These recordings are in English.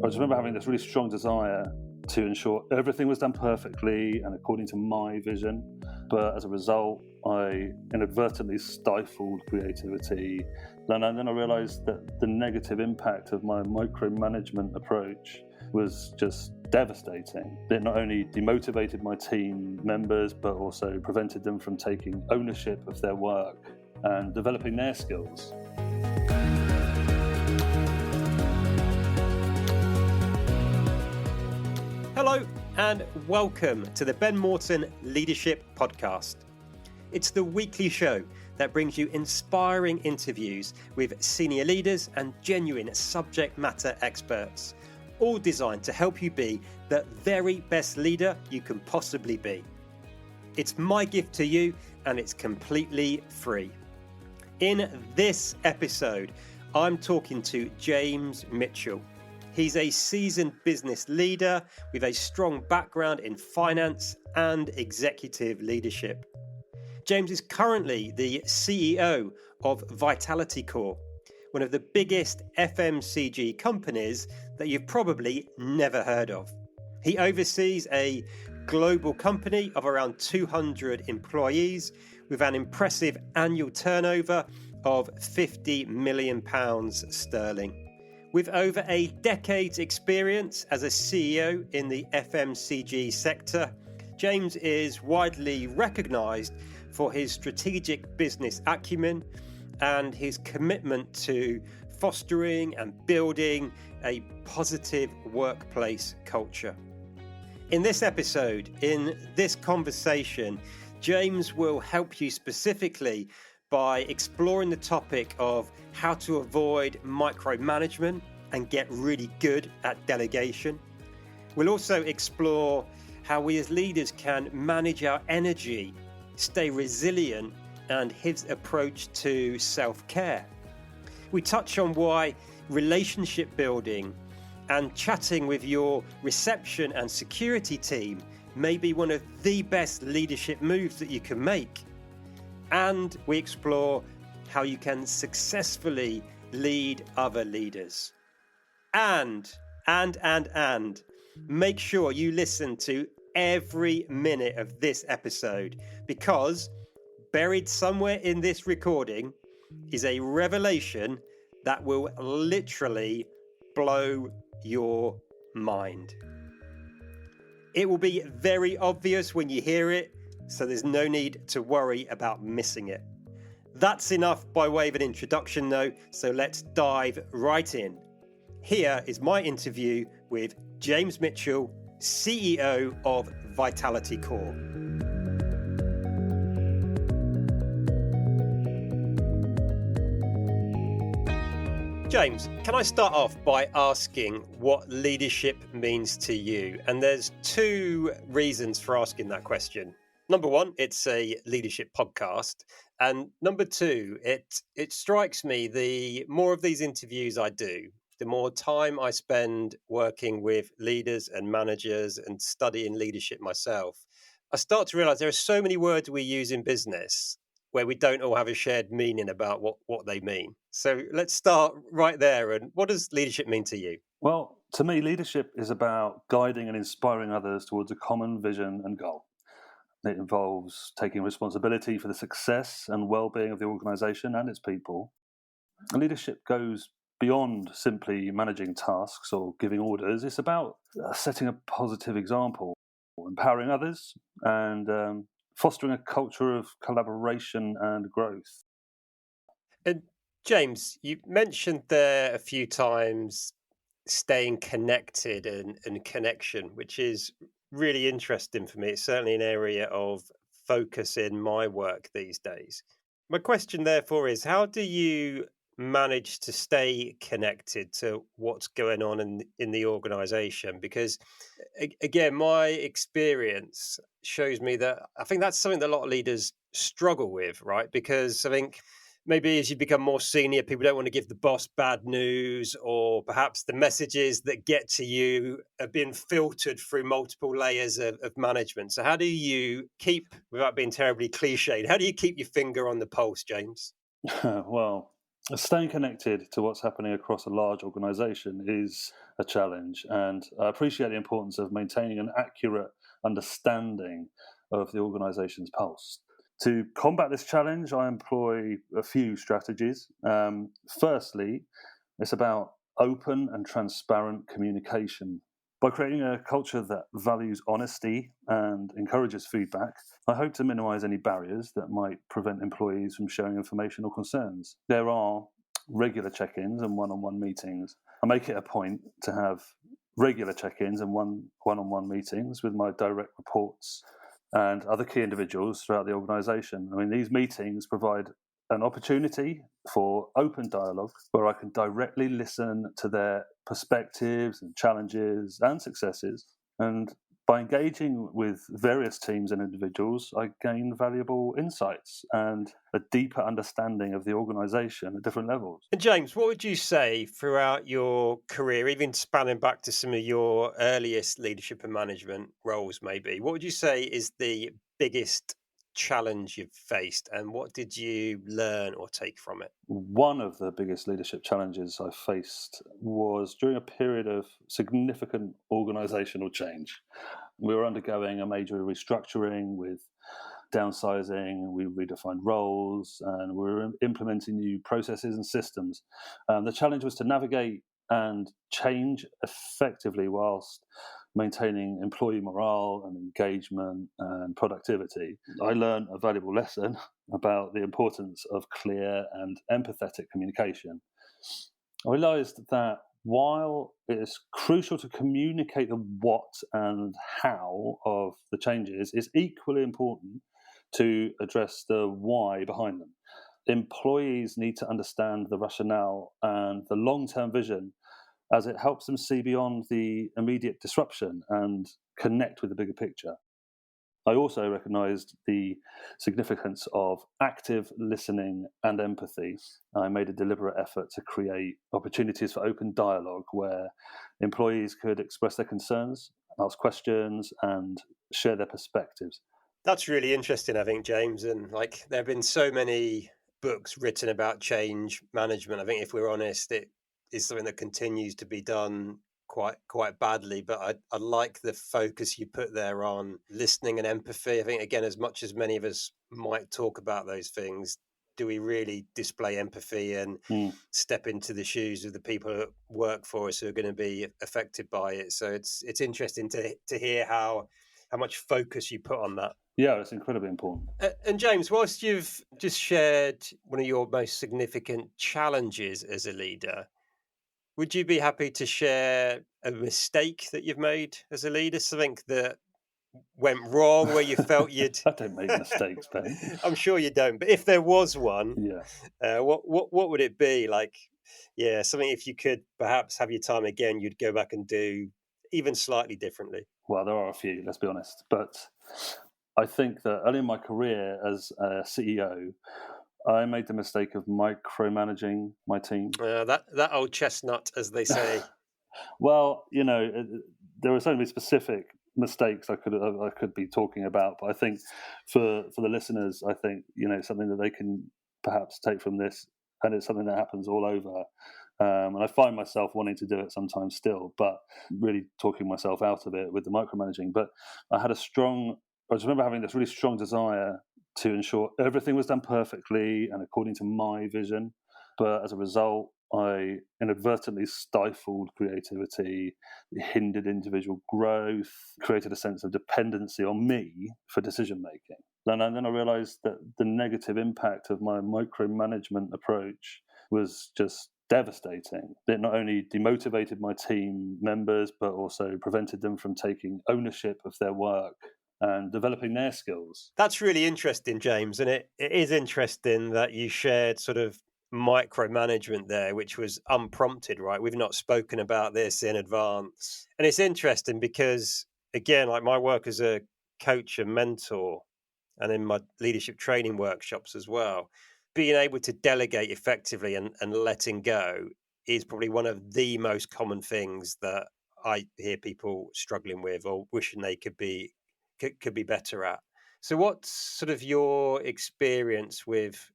I just remember having this really strong desire to ensure everything was done perfectly and according to my vision. But as a result, I inadvertently stifled creativity. And then I realized that the negative impact of my micromanagement approach was just devastating. It not only demotivated my team members, but also prevented them from taking ownership of their work and developing their skills. Hello and welcome to the Ben Morton Leadership Podcast. It's the weekly show that brings you inspiring interviews with senior leaders and genuine subject matter experts, all designed to help you be the very best leader you can possibly be. It's my gift to you and it's completely free. In this episode, I'm talking to James Mitchell. He's a seasoned business leader with a strong background in finance and executive leadership. James is currently the CEO of Vitality Core, one of the biggest FMCG companies that you've probably never heard of. He oversees a global company of around 200 employees with an impressive annual turnover of £50 million sterling. With over a decade's experience as a CEO in the FMCG sector, James is widely recognised for his strategic business acumen and his commitment to fostering and building a positive workplace culture. In this episode, in this conversation, James will help you specifically by exploring the topic of how to avoid micromanagement and get really good at delegation. We'll also explore how we as leaders can manage our energy, stay resilient, and his approach to self-care. We touch on why relationship building and chatting with your reception and security team may be one of the best leadership moves that you can make. And we explore how you can successfully lead other leaders. And make sure you listen to every minute of this episode, because buried somewhere in this recording is a revelation that will literally blow your mind. It will be very obvious when you hear it, so there's no need to worry about missing it. That's enough by way of an introduction though, so let's dive right in. Here is my interview with James Mitchell, CEO of Vitality Core. James, can I start off by asking what leadership means to you? And there's two reasons for asking that question. Number one, it's a leadership podcast. And number two, it strikes me the more of these interviews I do, the more time I spend working with leaders and managers and studying leadership myself, I start to realize there are so many words we use in business where we don't all have a shared meaning about what they mean. So let's start right there. And what does leadership mean to you? Well, to me, leadership is about guiding and inspiring others towards a common vision and goal. It involves taking responsibility for the success and well-being of the organisation and its people. And leadership goes beyond simply managing tasks or giving orders. It's about setting a positive example, empowering others, and fostering a culture of collaboration and growth. And James, you mentioned there a few times staying connected and connection, which is really interesting for me. It's certainly an area of focus in my work these days. My question, therefore, is how do you manage to stay connected to what's going on in the organization? Because again, my experience shows me that I think that's something that a lot of leaders struggle with, right? Because I think maybe as you become more senior, people don't want to give the boss bad news, or perhaps the messages that get to you are being filtered through multiple layers of management. So how do you keep, without being terribly cliched, how do you keep your finger on the pulse, James? Well, Staying connected to what's happening across a large organization is a challenge, and I appreciate the importance of maintaining an accurate understanding of the organization's pulse. To combat this challenge, I employ a few strategies. Firstly, it's about open and transparent communication. By creating a culture that values honesty and encourages feedback, I hope to minimize any barriers that might prevent employees from sharing information or concerns. There are regular check ins and one on one meetings. I make it a point to have regular check ins and one on one meetings with my direct reports and other key individuals throughout the organisation. I mean, these meetings provide an opportunity for open dialogue where I can directly listen to their perspectives and challenges and successes. And by engaging with various teams and individuals, I gain valuable insights and a deeper understanding of the organisation at different levels. And James, what would you say throughout your career, even spanning back to some of your earliest leadership and management roles, maybe, what would you say is the biggest challenge you've faced and what did you learn or take from it? One of the biggest leadership challenges I faced was during a period of significant organisational change. We were undergoing a major restructuring with downsizing, we redefined roles, and we were implementing new processes and systems. The challenge was to navigate and change effectively whilst maintaining employee morale and engagement and productivity. I learned a valuable lesson about the importance of clear and empathetic communication. I realized that while it is crucial to communicate the what and how of the changes, it's equally important to address the why behind them. Employees need to understand the rationale and the long term vision as it helps them see beyond the immediate disruption and connect with the bigger picture. I also recognized the significance of active listening and empathy. I made a deliberate effort to create opportunities for open dialogue where employees could express their concerns, ask questions, and share their perspectives. That's really interesting, I think, James. And like, there have been so many books written about change management. I think, if we're honest, it is something that continues to be done quite badly. But I like the focus you put there on listening and empathy. I think, again, as much as many of us might talk about those things, do we really display empathy and step into the shoes of the people that work for us who are going to be affected by it? So it's interesting to hear how much focus you put on that. Yeah, it's incredibly important. And James, whilst you've just shared one of your most significant challenges as a leader, would you be happy to share a mistake that you've made as a leader? Something that went wrong where you felt you'd. I don't make mistakes, Ben. I'm sure you don't, but if there was one, Yeah. what would it be? Like, yeah, something if you could perhaps have your time again, you'd go back and do even slightly differently. Well, there are a few, let's be honest. But I think that early in my career as a CEO, I made the mistake of micromanaging my team. That old chestnut, as they say. Well, there are so many specific mistakes I could be talking about, but I think for the listeners, I think something that they can perhaps take from this, and it's something that happens all over. And I find myself wanting to do it sometimes still, but really talking myself out of it with the micromanaging. But I just remember having this really strong desire to ensure everything was done perfectly and according to my vision. But as a result, I inadvertently stifled creativity, hindered individual growth, created a sense of dependency on me for decision making. And then I realized that the negative impact of my micromanagement approach was just devastating. It not only demotivated my team members, but also prevented them from taking ownership of their work and developing their skills. That's really interesting, James. And it is interesting that you shared sort of micromanagement there, which was unprompted, right? We've not spoken about this in advance. And it's interesting because, again, like my work as a coach and mentor and in my leadership training workshops as well, being able to delegate effectively and letting go is probably one of the most common things that I hear people struggling with or wishing they could be better at. So what's sort of your experience with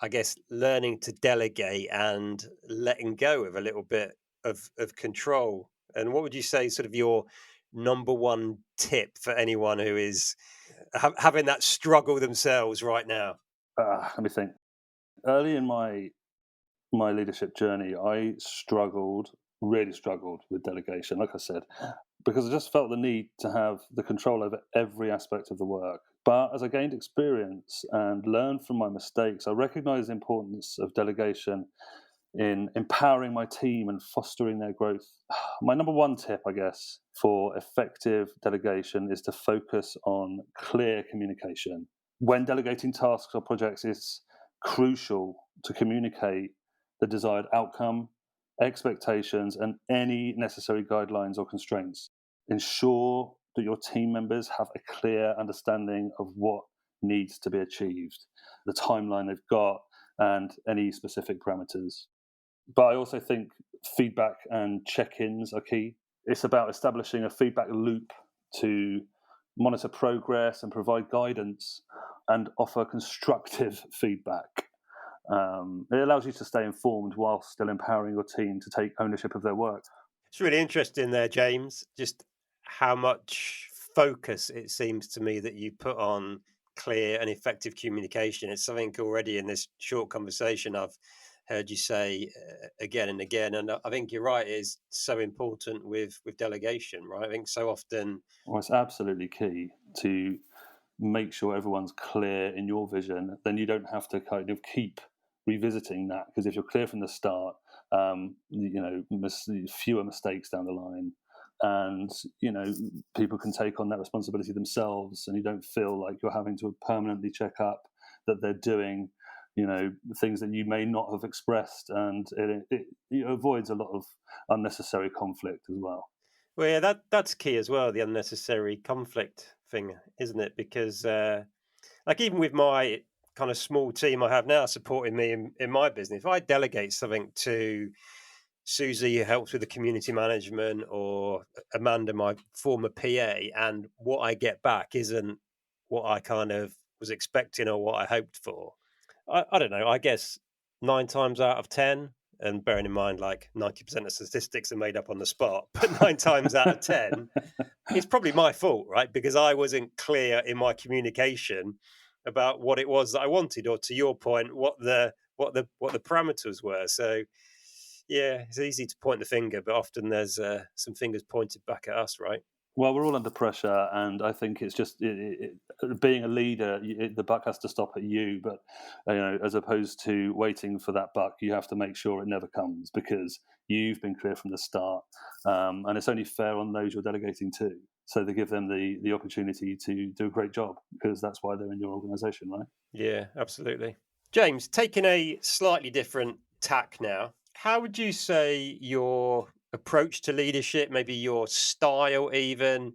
I guess, learning to delegate and letting go of a little bit of control. And what would you say, sort of, your number one tip for anyone who is having that struggle themselves right now? Let me think. Early in my leadership journey, I really struggled with delegation, like I said, because I just felt the need to have the control over every aspect of the work. But as I gained experience and learned from my mistakes, I recognized the importance of delegation in empowering my team and fostering their growth. My number one tip, I guess, for effective delegation is to focus on clear communication. When delegating tasks or projects, it's crucial to communicate the desired outcome, expectations, and any necessary guidelines or constraints. Ensure that your team members have a clear understanding of what needs to be achieved, the timeline they've got, and any specific parameters. But I also think feedback and check-ins are key. It's about establishing a feedback loop to monitor progress and provide guidance and offer constructive feedback. It allows you to stay informed while still empowering your team to take ownership of their work. It's really interesting there, James, just how much focus it seems to me that you put on clear and effective communication. It's something already in this short conversation I've heard you say again and again. And I think you're right, it is so important with delegation, right? I think so often. Well, it's absolutely key to make sure everyone's clear in your vision. Then you don't have to kind of keep revisiting that, because if you're clear from the start, fewer mistakes down the line, and people can take on that responsibility themselves, and you don't feel like you're having to permanently check up that they're doing things that you may not have expressed, and it avoids a lot of unnecessary conflict as well. Well, yeah, that's key as well, the unnecessary conflict thing, isn't it? Because like, even with my kind of small team I have now supporting me in my business, if I delegate something to Susie, who helps with the community management, or Amanda, my former PA, and what I get back isn't what I kind of was expecting or what I hoped for, I don't know, I guess 9 times out of 10, and bearing in mind like 90% of statistics are made up on the spot, but 9 times out of 10, it's probably my fault, right? Because I wasn't clear in my communication about what it was that I wanted, or, to your point, what the parameters were. So yeah, it's easy to point the finger, but often there's some fingers pointed back at us, right? Well, we're all under pressure, and I think it's just being a leader. The buck has to stop at you, but as opposed to waiting for that buck, you have to make sure it never comes, because you've been clear from the start, and it's only fair on those you're delegating to. So to give them the opportunity to do a great job, because that's why they're in your organisation, right? Yeah, absolutely. James, taking a slightly different tack now, how would you say your approach to leadership, maybe your style even,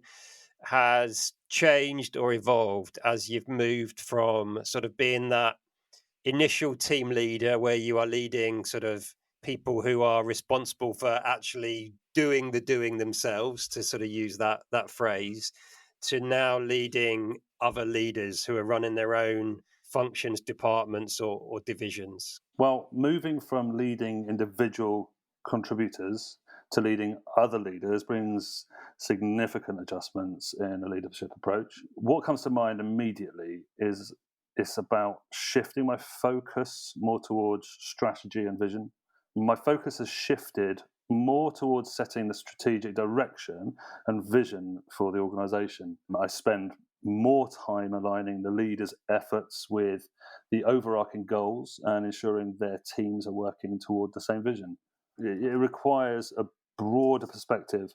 has changed or evolved as you've moved from sort of being that initial team leader where you are leading sort of people who are responsible for actually doing the doing themselves, to sort of use that phrase, to now leading other leaders who are running their own functions, departments, or divisions? Well, moving from leading individual contributors to leading other leaders brings significant adjustments in a leadership approach. What comes to mind immediately is it's about shifting my focus more towards strategy and vision. My focus has shifted more towards setting the strategic direction and vision for the organization. I spend more time aligning the leaders' efforts with the overarching goals and ensuring their teams are working toward the same vision. It requires a broader perspective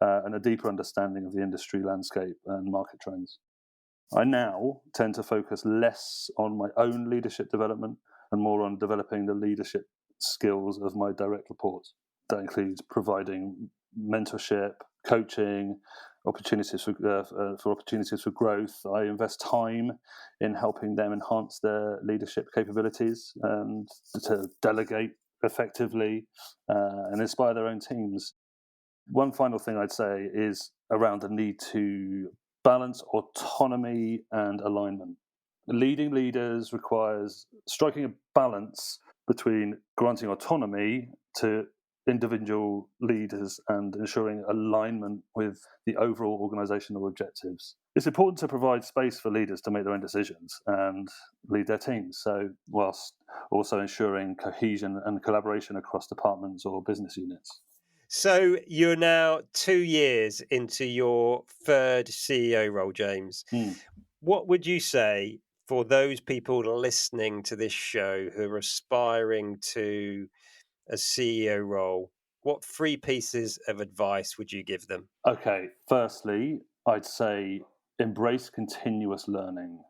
and a deeper understanding of the industry landscape and market trends. I now tend to focus less on my own leadership development and more on developing the leadership skills of my direct reports. That includes providing mentorship, coaching, opportunities for opportunities for growth. I invest time in helping them enhance their leadership capabilities and to delegate effectively and inspire their own teams. One final thing I'd say is around the need to balance autonomy and alignment. Leading leaders requires striking a balance between granting autonomy to individual leaders and ensuring alignment with the overall organizational objectives. It's important to provide space for leaders to make their own decisions and lead their teams, so whilst also ensuring cohesion and collaboration across departments or business units. So you're now 2 years into your third CEO role, James. What would you say for those people listening to this show who are aspiring to a CEO role? What 3 pieces of advice would you give them? Okay, firstly, I'd say embrace continuous learning.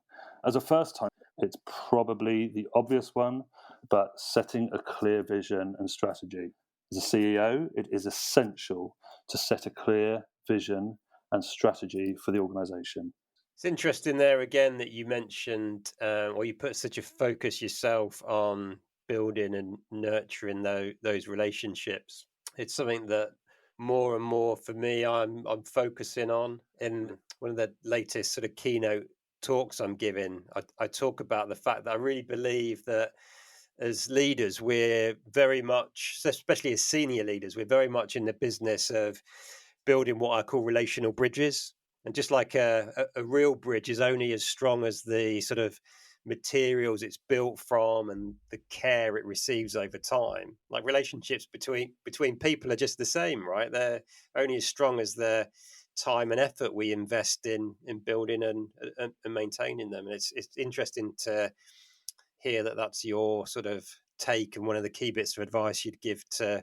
As a first time, it's probably the obvious one, but setting a clear vision and strategy. As a CEO, it is essential to set a clear vision and strategy for the organization. It's interesting there again that you mentioned, or you put such a focus yourself on building and nurturing those relationships. It's something that more and more for me, I'm focusing on. In one of the latest sort of keynote talks I'm giving, I talk about the fact that I really believe that as leaders, we're very much, especially as senior leaders, we're very much in the business of building what I call relational bridges. And just like a real bridge is only as strong as the sort of materials it's built from and the care it receives over time. Like relationships between people are just the same, right? They're only as strong as the time and effort we invest in building and maintaining them. And it's interesting to hear that that's your sort of take and one of the key bits of advice you'd give to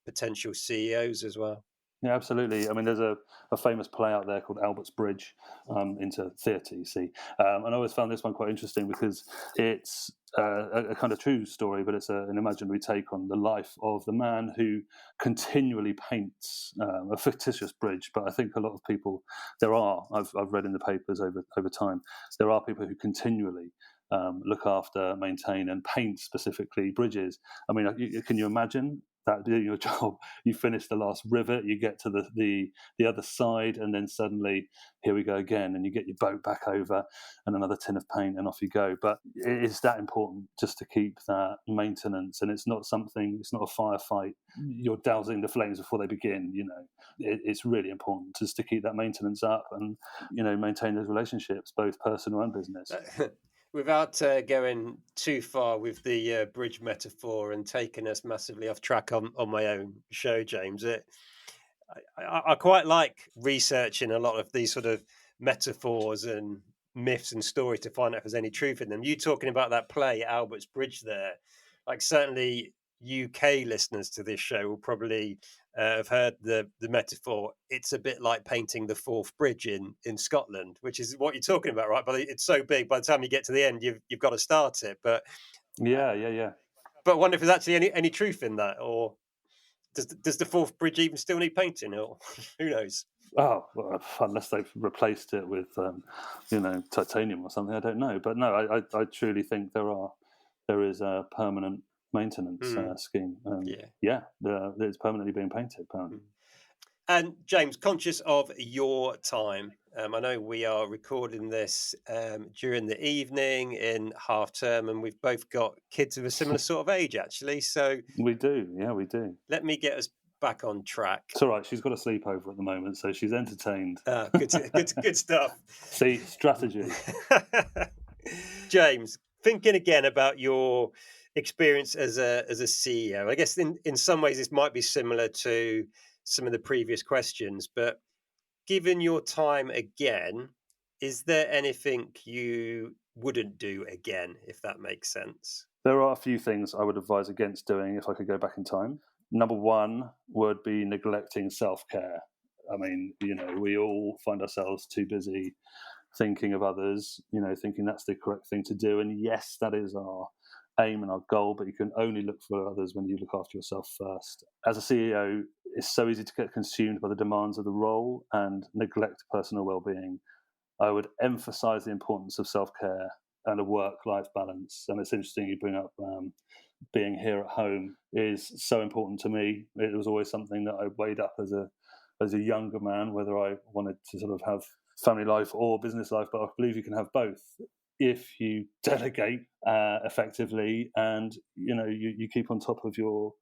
potential CEOs as well. Yeah, absolutely. I mean, there's a famous play out there called Albert's Bridge into theatre, you see. And I always found this one quite interesting because it's a kind of true story, but it's an imaginary take on the life of the man who continually paints a fictitious bridge. But I think a lot of people, I've read in the papers over time, there are people who continually look after, maintain, and paint specifically bridges. I mean, can you imagine that doing your job? You finish the last rivet, you get to the other side, and then suddenly here we go again, and you get your boat back over and another tin of paint, and off you go. But it is that important just to keep that maintenance, and it's not a firefight. You're dousing the flames before they begin. It's really important just to keep that maintenance up and maintain those relationships, both personal and business. Without going too far with the bridge metaphor and taking us massively off track on my own show, James, I quite like researching a lot of these sort of metaphors and myths and stories to find out if there's any truth in them. You talking about that play, Albert's Bridge there, like certainly UK listeners to this show will probably have heard the metaphor. It's a bit like painting the Forth Bridge in Scotland, which is what you're talking about, right? But it's so big, by the time you get to the end, you've got to start it. But yeah. But I wonder if there's actually any truth in that, or does the Forth Bridge even still need painting, or who knows? Oh, well, unless they've replaced it with, titanium or something, I don't know. But no, I truly think there is a permanent maintenance scheme. It's permanently being painted. Apparently. And James, conscious of your time, I know we are recording this during the evening in half term, and we've both got kids of a similar sort of age, actually. So we do, we do. Let me get us back on track. It's all right. She's got a sleepover at the moment, so she's entertained. Good stuff. See, strategy. James, thinking again about your experience as a CEO, I guess in some ways this might be similar to some of the previous questions, but given your time again, is there anything you wouldn't do again, if that makes sense? There are a few things I would advise against doing if I could go back in time. Number one would be neglecting self-care. I mean, we all find ourselves too busy thinking of others, thinking that's the correct thing to do. And yes, that is our aim and our goal, but you can only look for others when you look after yourself first. As a CEO, it's so easy to get consumed by the demands of the role and neglect personal well-being. I would emphasize the importance of self-care and a work-life balance. And it's interesting you bring up being here at home is so important to me. It was always something that I weighed up as a younger man, whether I wanted to sort of have family life or business life, but I believe you can have both. if you delegate effectively and you keep on top of your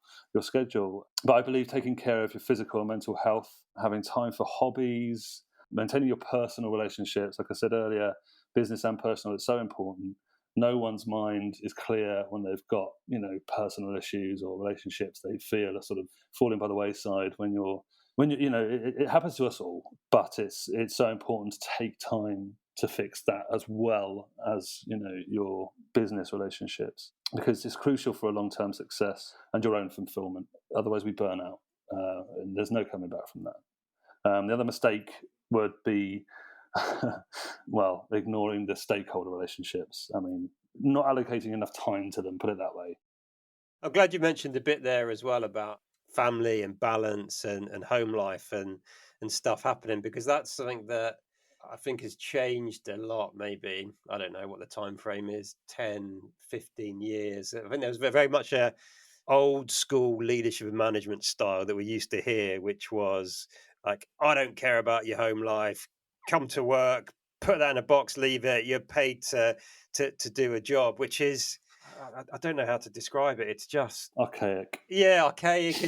schedule. But I believe taking care of your physical and mental health, having time for hobbies, maintaining your personal relationships, like I said earlier, business and personal, it's so important. No one's mind is clear when they've got personal issues or relationships they feel are sort of falling by the wayside when it happens to us all. But it's so important to take time to fix that, as well as your business relationships, because it's crucial for a long-term success and your own fulfillment. Otherwise we burn out, and there's no coming back from that. The other mistake would be well, ignoring the stakeholder relationships. I mean, not allocating enough time to them, put it that way. I'm glad you mentioned a bit there as well about family and balance and home life and stuff happening, because that's something that I think has changed a lot. Maybe, I don't know what the time frame is, 10, 15 years. I think there was very much a old school leadership and management style that we used to hear, which was like, I don't care about your home life, come to work, put that in a box, leave it, you're paid to do a job, which is, I don't know how to describe it. It's just Archaic. yeah, archaic.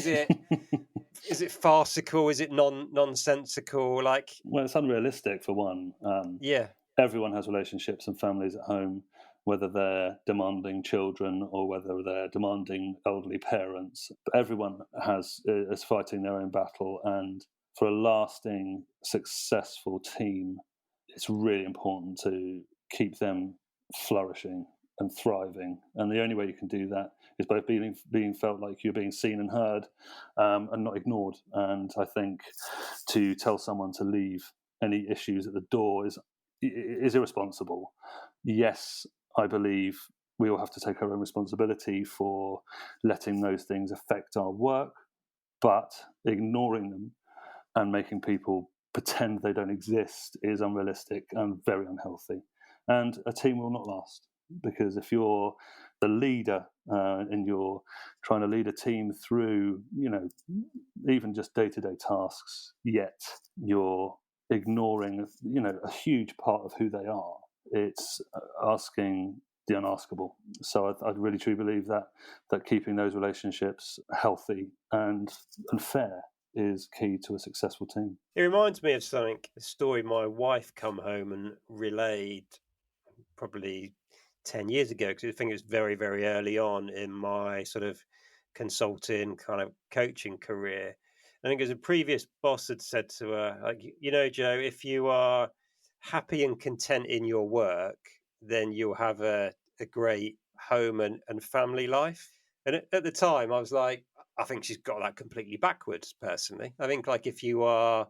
Is it farcical? Is it nonsensical? Like, Well, it's unrealistic for one. yeah, Everyone has relationships and families at home, whether they're demanding children or whether they're demanding elderly parents. But everyone is fighting their own battle, and for a lasting, successful team, it's really important to keep them flourishing and thriving. And the only way you can do that is by being felt like you're being seen and heard, and not ignored. And I think to tell someone to leave any issues at the door is irresponsible. Yes, I believe we all have to take our own responsibility for letting those things affect our work, but ignoring them and making people pretend they don't exist is unrealistic and very unhealthy. And a team will not last, because if you're the leader and you're trying to lead a team through, even just day-to-day tasks, yet you're ignoring, a huge part of who they are, it's asking the unaskable. So I really truly believe that keeping those relationships healthy and fair is key to a successful team. it reminds me of something, a story my wife come home and relayed probably 10 years ago, because I think it was very, very early on in my sort of consulting kind of coaching career. I think as a previous boss had said to her, like, Joe, if you are happy and content in your work, then you'll have a great home and family life. And at the time, I was like, I think she's got that completely backwards, personally. I think, like, if you are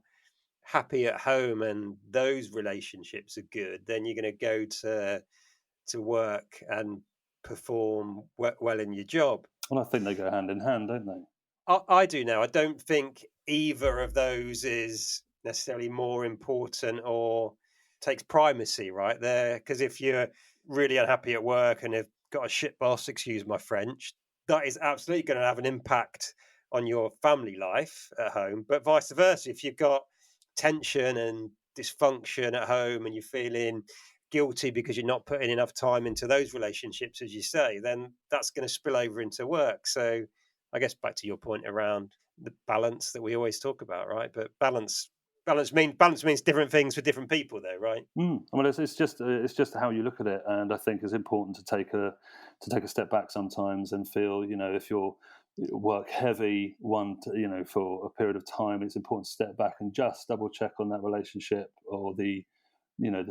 happy at home and those relationships are good, then you're going to go to work and perform well in your job. Well, I think they go hand in hand, don't they? I do now. I don't think either of those is necessarily more important or takes primacy right there. Because if you're really unhappy at work and have got a shit boss, excuse my French, that is absolutely going to have an impact on your family life at home. But vice versa, if you've got tension and dysfunction at home and you're feeling guilty because you're not putting enough time into those relationships, as you say, then that's going to spill over into work. So I guess back to your point around the balance that we always talk about, right? But balance means different things for different people, though, right? Well, it's just how you look at it, and I think it's important to take a step back sometimes and feel, if you're work heavy for a period of time, it's important to step back and just double check on that relationship or the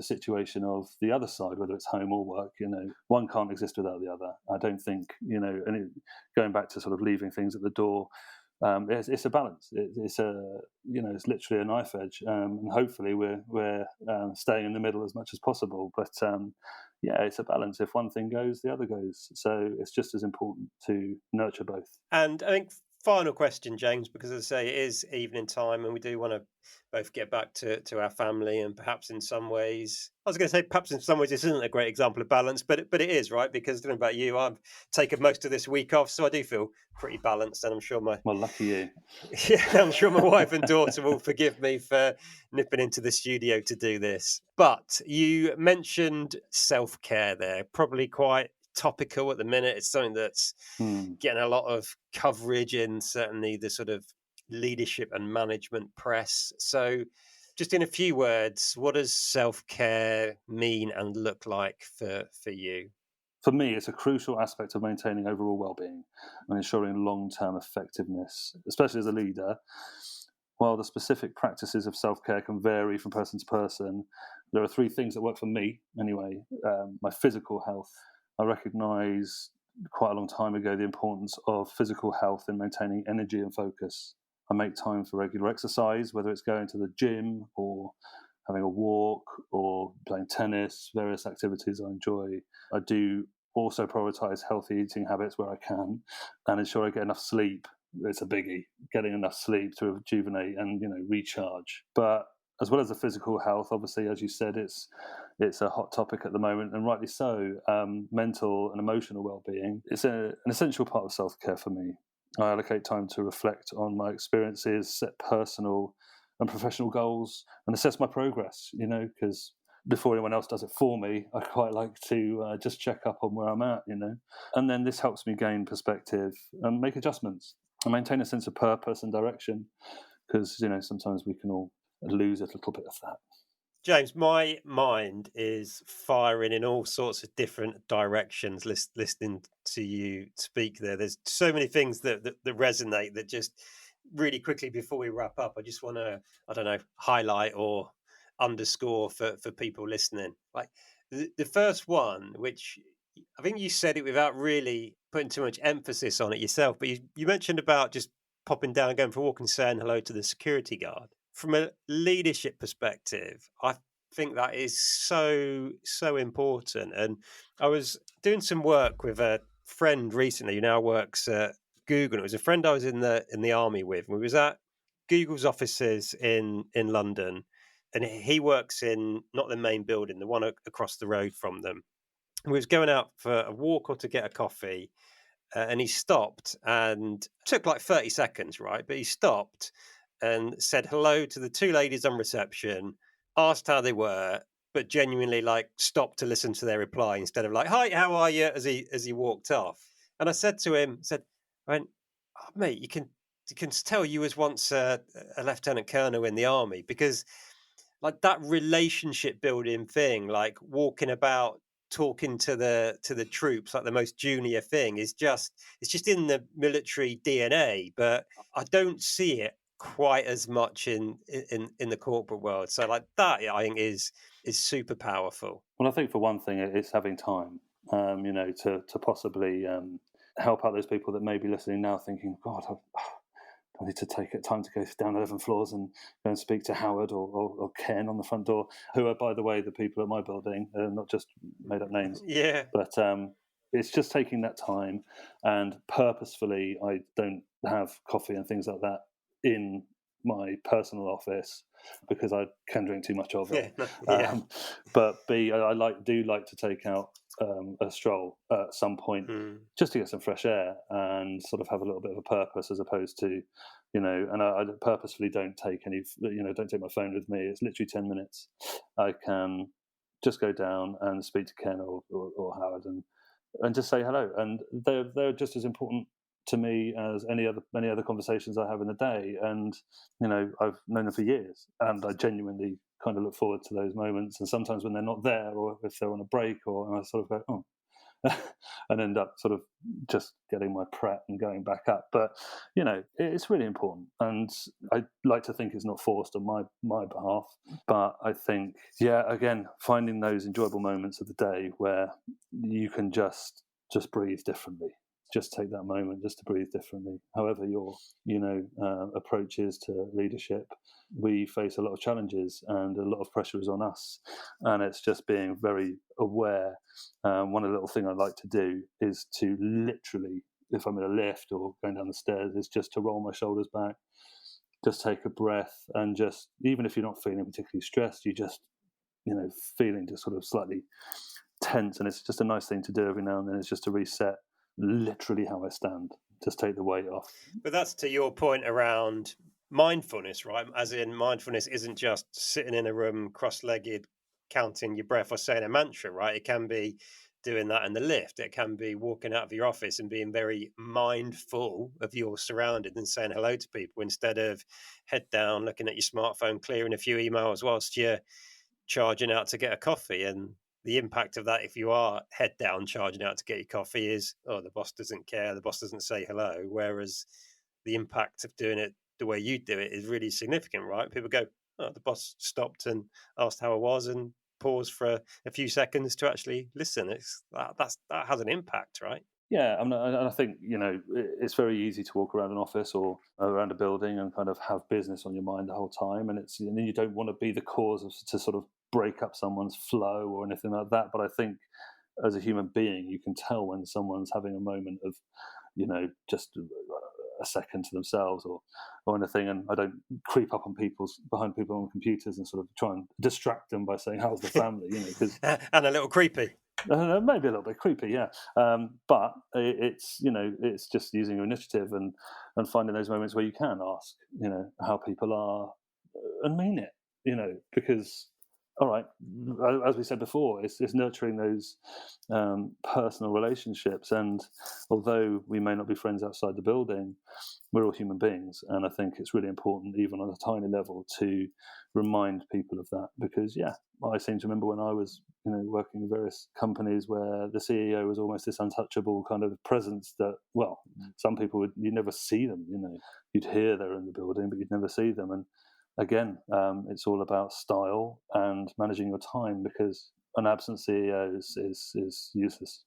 situation of the other side, whether it's home or work. One can't exist without the other. I don't think, going back to sort of leaving things at the door, it's a balance. It's literally a knife edge, and hopefully we're staying in the middle as much as possible. But it's a balance. If one thing goes, the other goes. So it's just as important to nurture both. And I think Final question, James, because as I say, it is evening time and we do want to both get back to our family, and perhaps in some ways, I was going to say, perhaps in some ways this isn't a great example of balance, but it is, right? Because I don't know about you, I've taken most of this week off, so I do feel pretty balanced, and I'm sure Well, lucky you. I'm sure my wife and daughter will forgive me for nipping into the studio to do this. But you mentioned self-care there, probably quite topical at the minute. It's something that's getting a lot of coverage in certainly the sort of leadership and management press. So just in a few words, what does self-care mean and look like for you? For me, it's a crucial aspect of maintaining overall well-being and ensuring long-term effectiveness, especially as a leader. While the specific practices of self-care can vary from person to person, there are three things that work for me anyway. My physical health. I recognise quite a long time ago the importance of physical health in maintaining energy and focus. I make time for regular exercise, whether it's going to the gym or having a walk or playing tennis, various activities I enjoy. I do also prioritise healthy eating habits where I can and ensure I get enough sleep. It's a biggie, getting enough sleep to rejuvenate and recharge. But as well as the physical health, obviously, as you said, it's a hot topic at the moment, and rightly so. Mental and emotional well-being is an essential part of self-care for me. I allocate time to reflect on my experiences, set personal and professional goals, and assess my progress. Because before anyone else does it for me, I quite like to just check up on where I'm at. And then this helps me gain perspective and make adjustments and maintain a sense of purpose and direction. Because sometimes we can all lose a little bit of that. James, my mind is firing in all sorts of different directions. Listening to you speak there's so many things that resonate. That just really quickly before we wrap up, I just want to, I don't know, highlight or underscore for people listening. Like the first one, which I think you said it without really putting too much emphasis on it yourself, but you mentioned about just popping down, going for a walk, and saying hello to the security guard. From a leadership perspective, I think that is so important. And I was doing some work with a friend recently who now works at Google. It was a friend I was in the army with. We was at Google's offices in London, and he works in not the main building, the one across the road from them. We was going out for a walk or to get a coffee, and he stopped and took like 30 seconds, right? But he stopped and said hello to the two ladies on reception, asked how they were, but genuinely like stopped to listen to their reply instead of like, "Hi, how are you?" as he walked off. And I said to him, I went, "Oh, mate, you can tell you was once a lieutenant colonel in the army, because like that relationship building thing, like walking about talking to the troops like the most junior thing, is just, it's just in the military DNA, but I don't see it quite as much in the corporate world. So like that, I think is super powerful. Well, I think for one thing, it's having time, to possibly help out those people that may be listening now thinking, God, I need to take time to go down 11 floors and go and speak to Howard or Ken on the front door, who are, by the way, the people at my building, not just made up names. Yeah. But it's just taking that time, and purposefully, I don't have coffee and things like that in my personal office because I can drink too much of it. Yeah. But I do like to take out a stroll at some point just to get some fresh air and sort of have a little bit of a purpose, as opposed to, and I purposefully don't take don't take my phone with me. It's literally 10 minutes. I can just go down and speak to Ken or Howard and just say hello. And they're just as important to me as any other conversations I have in a day. And, I've known them for years, and I genuinely kind of look forward to those moments. And sometimes when they're not there, or if they're on a break, and I sort of go, oh, and end up sort of just getting my prep and going back up. But it's really important, and I like to think it's not forced on my behalf. But I think, again, finding those enjoyable moments of the day where you can just breathe differently. Just take that moment just to breathe differently. However your approach is to leadership, we face a lot of challenges and a lot of pressure is on us, and it's just being very aware. One of the little thing I like to do is to literally if I'm in a lift or going down the stairs, is just to roll my shoulders back, just take a breath, and just, even if you're not feeling particularly stressed, you just, feeling just sort of slightly tense, and it's just a nice thing to do every now and then. It's just to reset literally how I stand, just take the weight off. But that's to your point around mindfulness, right? As in, mindfulness isn't just sitting in a room cross-legged, counting your breath or saying a mantra, right? It can be doing that in the lift. It can be walking out of your office and being very mindful of your surroundings and saying hello to people instead of head down, looking at your smartphone, clearing a few emails whilst you're charging out to get a coffee. And the impact of that, if you are head down charging out to get your coffee, is, oh, the boss doesn't care, the boss doesn't say hello. Whereas the impact of doing it the way you do it is really significant, right? People go, oh, the boss stopped and asked how I was and paused for a few seconds to actually listen. That has an impact, right? Yeah, I think, it's very easy to walk around an office or around a building and kind of have business on your mind the whole time, and then you don't want to be the cause to sort of break up someone's flow or anything like that. But I think as a human being, you can tell when someone's having a moment of, just a second to themselves or anything, and I don't creep up on behind people on computers and sort of try and distract them by saying, "How's the family?" Because and a little creepy. Maybe a little bit creepy, yeah. But it's just using your initiative and finding those moments where you can ask, how people are, and mean it, because, all right, as we said before, it's nurturing those personal relationships. And although we may not be friends outside the building, we're all human beings. And I think it's really important, even on a tiny level, to remind people of that. Because, I seem to remember when I was, working in various companies where the CEO was almost this untouchable kind of presence that, well, some people you'd never see them, you'd hear they're in the building, but you'd never see them. And again, it's all about style and managing your time, because an absent CEO is useless.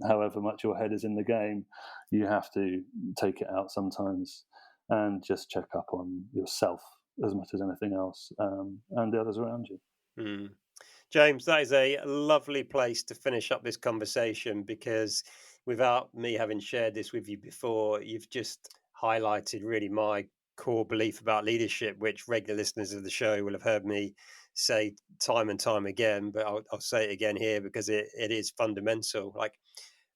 However much your head is in the game, you have to take it out sometimes and just check up on yourself as much as anything else, and the others around you. James, that is a lovely place to finish up this conversation, because without me having shared this with you before, you've just highlighted really my core belief about leadership, which regular listeners of the show will have heard me say time and time again, but I'll say it again here because it is fundamental. Like,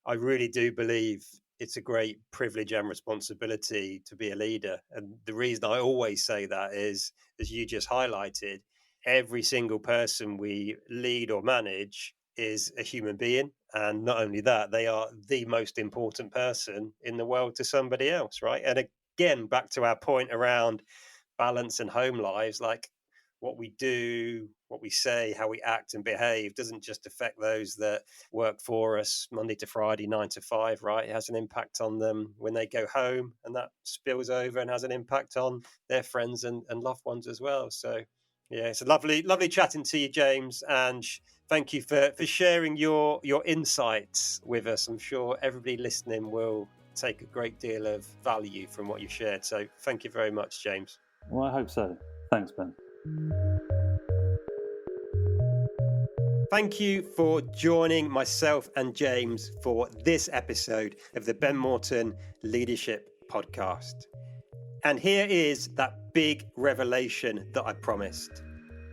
I really do believe it's a great privilege and responsibility to be a leader. And the reason I always say that is, as you just highlighted, every single person we lead or manage is a human being. And not only that, they are the most important person in the world to somebody else, right? And again, back to our point around balance and home lives, like, what we do, what we say, how we act and behave doesn't just affect those that work for us Monday to Friday, 9 to 5, right? It has an impact on them when they go home, and that spills over and has an impact on their friends and loved ones as well. So, yeah, it's a lovely chatting to you, James, and thank you for sharing your insights with us. I'm sure everybody listening will take a great deal of value from what you've shared. So thank you very much, James. Well, I hope so. Thanks, Ben. Thank you for joining myself and James for this episode of the Ben Morton Leadership Podcast. And here is that big revelation that I promised.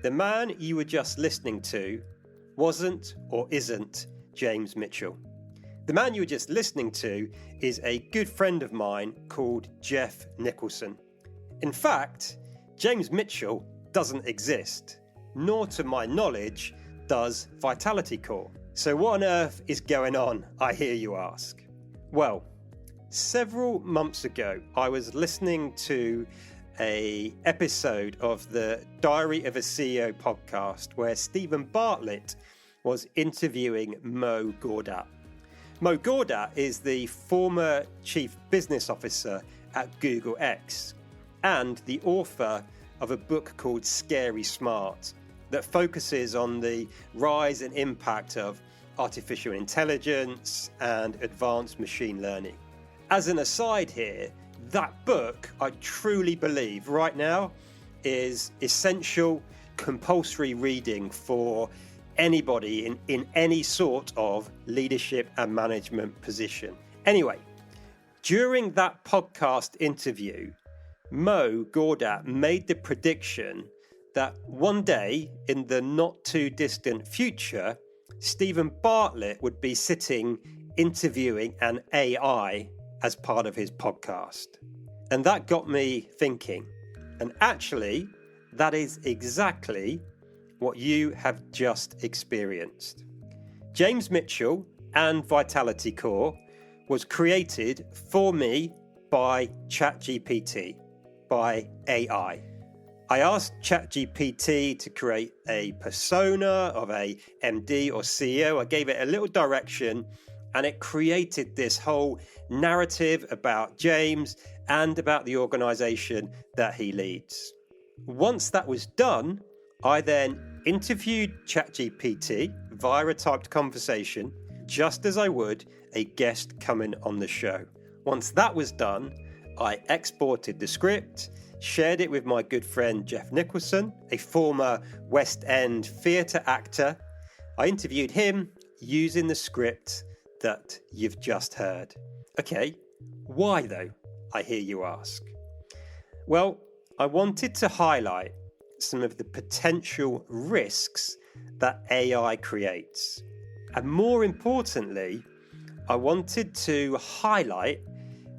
The man you were just listening to wasn't or isn't James Mitchell. The man you were just listening to is a good friend of mine called Jeff Nicholson. In fact, James Mitchell doesn't exist, nor to my knowledge does Vitality Core. So what on earth is going on, I hear you ask? Well, several months ago, I was listening to an episode of the Diary of a CEO podcast where Stephen Bartlett was interviewing Mo Gawdat. Mo Gawdat is the former Chief Business Officer at Google X and the author of a book called Scary Smart that focuses on the rise and impact of artificial intelligence and advanced machine learning. As an aside here, that book, I truly believe right now, is essential, compulsory reading for anybody in any sort of leadership and management position. Anyway, during that podcast interview, Mo Gawdat made the prediction that one day in the not too distant future, Stephen Bartlett would be sitting interviewing an AI as part of his podcast. And that got me thinking. And actually, that is exactly what you have just experienced. James Mitchell and Vitality Core was created for me by ChatGPT, by AI. I asked ChatGPT to create a persona of a MD or CEO. I gave it a little direction and it created this whole narrative about James and about the organization that he leads. Once that was done, I then interviewed ChatGPT via a typed conversation, just as I would a guest coming on the show. Once that was done, I exported the script, shared it with my good friend Jeff Nicholson, a former West End theatre actor. I interviewed him using the script that you've just heard. Okay, why though, I hear you ask? Well, I wanted to highlight some of the potential risks that AI creates. And more importantly, I wanted to highlight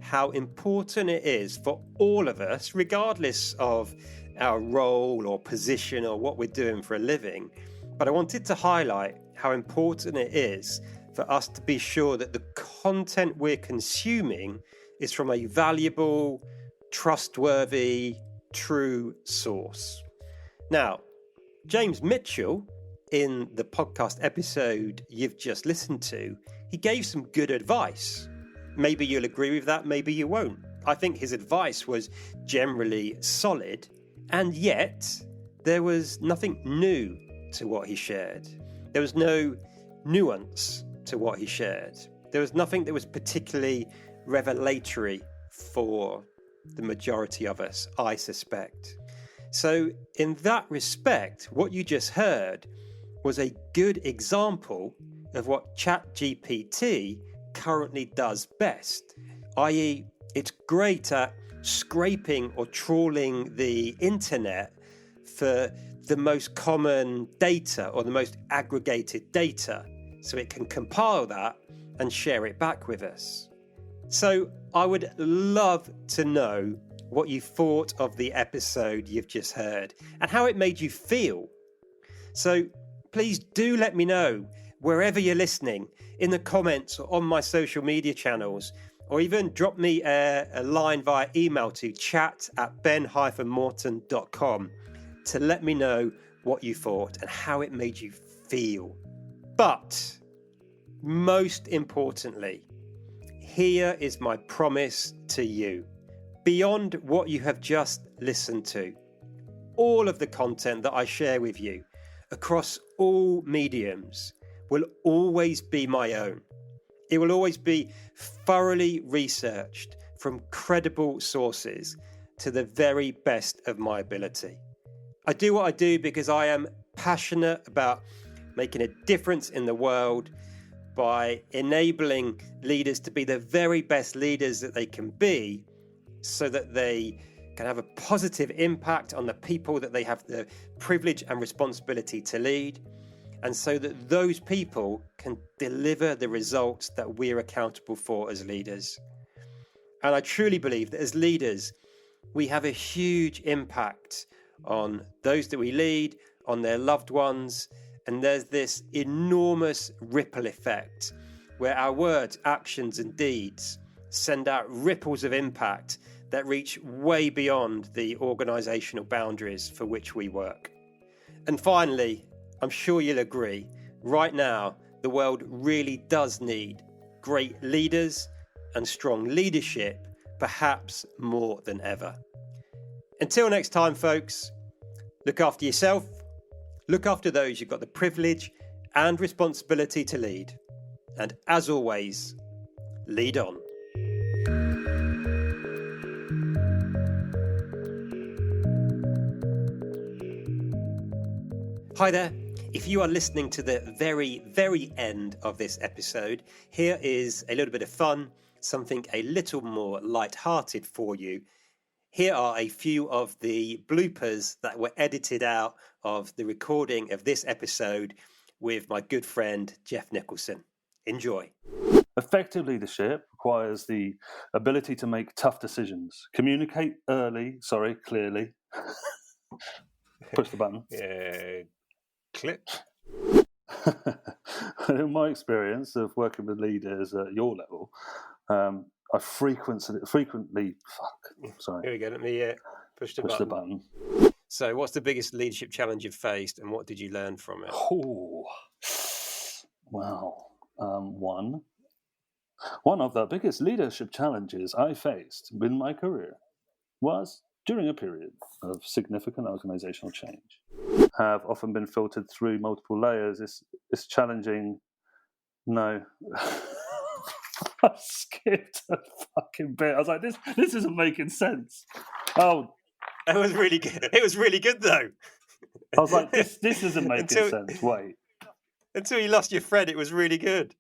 how important it is for all of us, regardless of our role or position or what we're doing for a living. But I wanted to highlight how important it is for us to be sure that the content we're consuming is from a valuable, trustworthy, true source. Now, James Mitchell, in the podcast episode you've just listened to, he gave some good advice. Maybe you'll agree with that, maybe you won't. I think his advice was generally solid, and yet there was nothing new to what he shared. There was no nuance to what he shared. There was nothing that was particularly revelatory for the majority of us, I suspect. So in that respect, what you just heard was a good example of what ChatGPT currently does best, i.e. it's great at scraping or trawling the internet for the most common data or the most aggregated data, so it can compile that and share it back with us. So I would love to know what you thought of the episode you've just heard and how it made you feel. So please do let me know wherever you're listening, in the comments or on my social media channels, or even drop me a line via email to chat@ben-morton.com to let me know what you thought and how it made you feel. But most importantly, here is my promise to you. Beyond what you have just listened to, all of the content that I share with you across all mediums will always be my own. It will always be thoroughly researched from credible sources to the very best of my ability. I do what I do because I am passionate about making a difference in the world by enabling leaders to be the very best leaders that they can be, so that they can have a positive impact on the people that they have the privilege and responsibility to lead, and so that those people can deliver the results that we're accountable for as leaders. And I truly believe that as leaders, we have a huge impact on those that we lead, on their loved ones, and there's this enormous ripple effect where our words, actions, and deeds send out ripples of impact that reach way beyond the organisational boundaries for which we work. And finally, I'm sure you'll agree, right now, the world really does need great leaders and strong leadership, perhaps more than ever. Until next time, folks, look after yourself, look after those you've got the privilege and responsibility to lead, and as always, lead on. Hi there. If you are listening to the very, very end of this episode, here is a little bit of fun something a little more light-hearted for you, here are a few of the bloopers that were edited out of the recording of this episode with my good friend Jeff Nicholson. Enjoy. Effective leadership requires the ability to make tough decisions, communicate clearly. Push the button. Click. In my experience of working with leaders at your level, I frequently. Here we go. Let me push the button. So, what's the biggest leadership challenge you've faced, and what did you learn from it? Oh, wow. One of the biggest leadership challenges I faced in my career was during a period of significant organizational change. Have often been filtered through multiple layers. It's challenging. No. I skipped a fucking bit. I was like, this isn't making sense. Oh. It was really good. It was really good, though. I was like, this isn't making sense. Wait. Until you lost your thread, it was really good.